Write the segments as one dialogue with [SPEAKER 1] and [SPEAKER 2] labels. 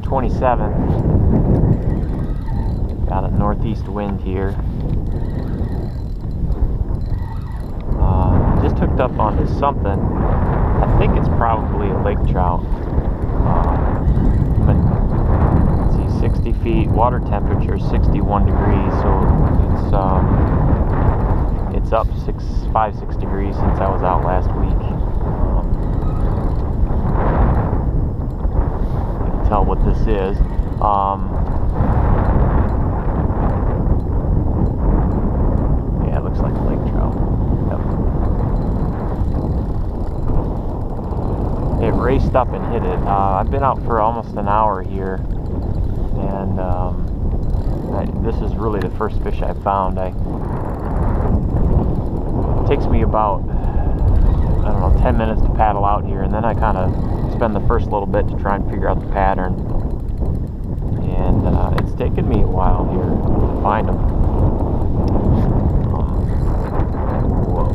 [SPEAKER 1] 27. Got a northeast wind here. Just hooked up onto something. I think it's probably a lake trout. Let's see, 60 feet. Water temperature 61 degrees, so it's up 5-6 degrees since I was out last week. You can tell what this is. Yeah, it looks like a lake trout. Yep. It raced up and hit it. I've been out for almost an hour here, and this is really the first fish I found. It takes me about, I don't know, 10 minutes to paddle out here, and then I kind of spend the first little bit to try and figure out the pattern. And it's taken me a while here to find them. Whoa.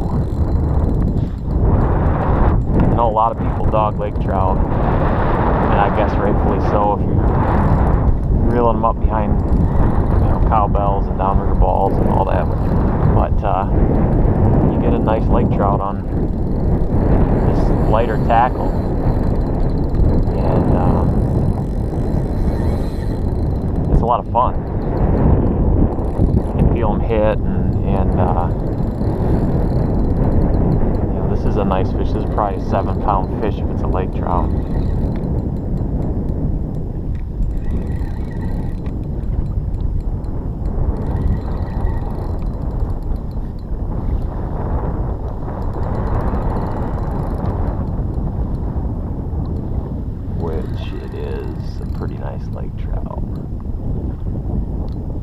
[SPEAKER 1] I know a lot of people dog lake trout, and I guess rightfully so if you're reeling them up behind, cowbells and downriver balls and all that. But you get a nice lake trout on this lighter tackle, and it's a lot of fun. You can feel them hit, and this is a nice fish. This is probably a 7-pound fish if it's a lake trout. Pretty nice lake trout.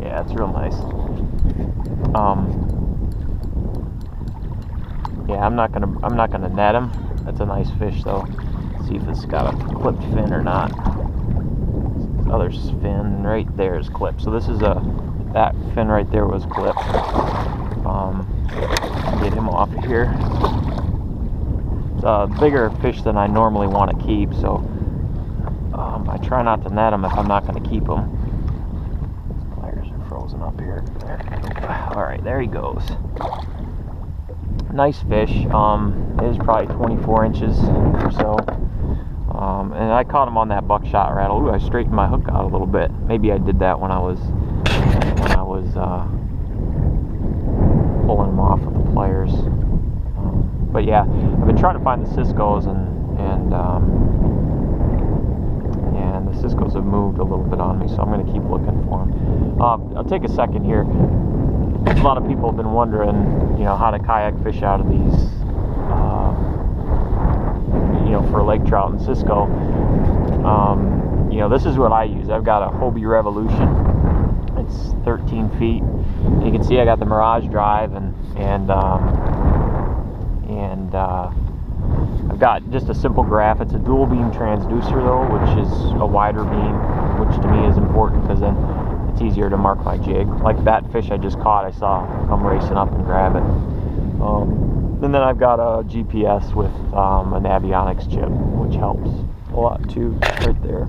[SPEAKER 1] Yeah, it's real nice. Yeah, I'm not gonna net him. That's a nice fish though. Let's see if it's got a clipped fin or not. This other fin right there is clipped. So this is that fin right there was clipped. Get him off of here. It's a bigger fish than I normally want to keep, so I try not to net them if I'm not going to keep them. Pliers are frozen up here. Alright, there he goes. Nice fish. It is probably 24 inches or so. And I caught him on that buckshot rattle. Ooh, I straightened my hook out a little bit. Maybe I did that when I was pulling him off with the pliers. But yeah, I've been trying to find the Cisco's, and the Cisco's have moved a little bit on me, so I'm going to keep looking for them. I'll take a second here. A lot of people have been wondering, how to kayak fish out of these, for lake trout and Cisco. This is what I use. I've got a Hobie Revolution. It's 13 feet. You can see I got the Mirage drive, and I've got just a simple graph. It's a dual beam transducer though, which is a wider beam, which to me is important because then it's easier to mark my jig. Like that fish I just caught, I saw come racing up and grab it. And then I've got a GPS with an avionics chip, which helps a lot too, right there.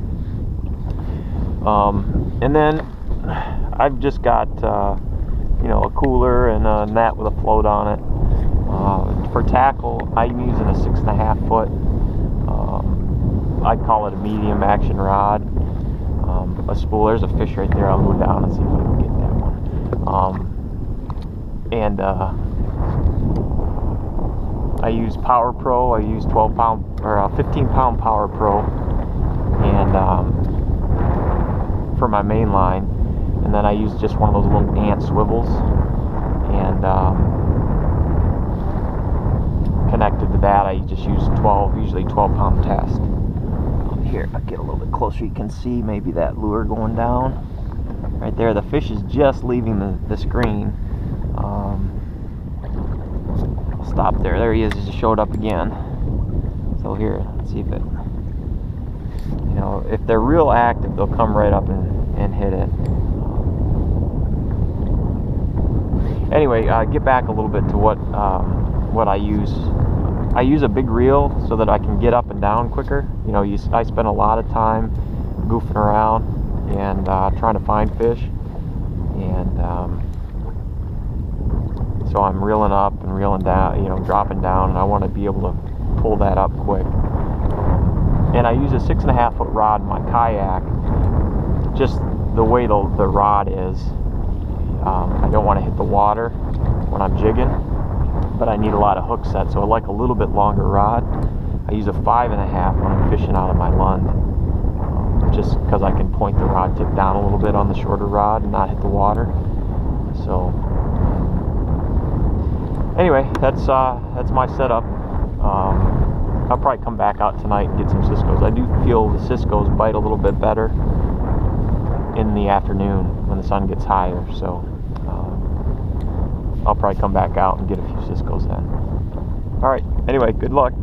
[SPEAKER 1] And then I've just got a cooler and a net with a float on it. For tackle, I'm using a 6.5 foot. I'd call it a medium action rod. A spool. There's a fish right there. I'll go down and see if I can get that one. I use Power Pro. I use 12-pound or 15-pound Power Pro, and for my main line, and then I use just one of those little ant swivels, and connected to that I just use usually 12-pound test. Here, I'll get a little bit closer. You can see maybe that lure going down right there. The fish is just leaving the screen. I'll stop there. There he is. He just showed up again. So here, let's see if it, if they're real active, they'll come right up and hit it. Anyway, get back a little bit to what I use. I use a big reel so that I can get up and down quicker. I spend a lot of time goofing around and trying to find fish. And so I'm reeling up and reeling down, you know, dropping down, and I want to be able to pull that up quick. And I use a 6.5 foot rod in my kayak. Just the way the rod is, I don't want to hit the water when I'm jigging, but I need a lot of hook set, so I like a little bit longer rod. I use a 5.5 when I'm fishing out of my Lund, just because I can point the rod tip down a little bit on the shorter rod and not hit the water. So anyway, that's my setup. I'll probably come back out tonight and get some Cisco's. I do feel the Cisco's bite a little bit better in the afternoon when the sun gets higher, so I'll probably come back out and get a few Cisco's then. Alright, anyway, good luck.